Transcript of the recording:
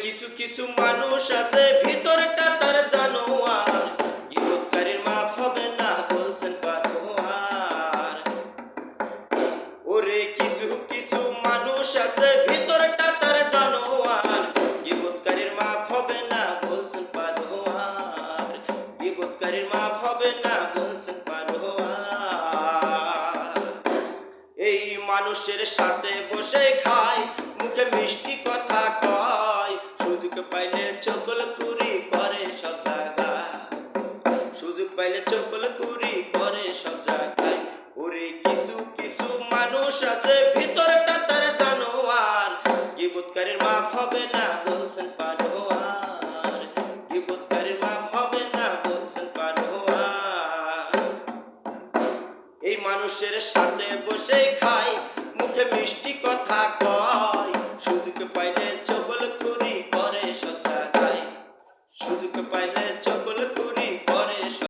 কিছু কিছু মানুষ আছে ভিতরটা তার জানোয়ার, গীবতকারীর মাফ হবে না বলছেন পারোয়ার। ওরে কিছু কিছু মানুষ আছে ভিতরটা তার জানোয়ার, গীবতকারীর মাফ হবে না বলছেন পারোয়ার, গীবতকারীর মাফ হবে না বলছেন পারোয়ার। এই মানুষের সাথে বসে খায়, মুখে মিষ্টি কথা কয়, সুযোগ পাইলে চগলখুরি করে সব জায়গায়, সুযোগ পাইলে চগলখুরি করে সব জায়গায়। ওরে কিছু কিছু মানুষ আছে ভিতরটা তার জানোয়ার, গীবতকারীর মাফ হবে না বলছেন পারোয়ার, গীবতকারীর মাফ হবে না বলছেন পারোয়ার। এই মানুষের সাথে বসে খায়, মুখে মিষ্টি কথা কয়, সুযোগ পাইলে চগলখুরি করে সব জায়গায়, সুযোগ পাইলে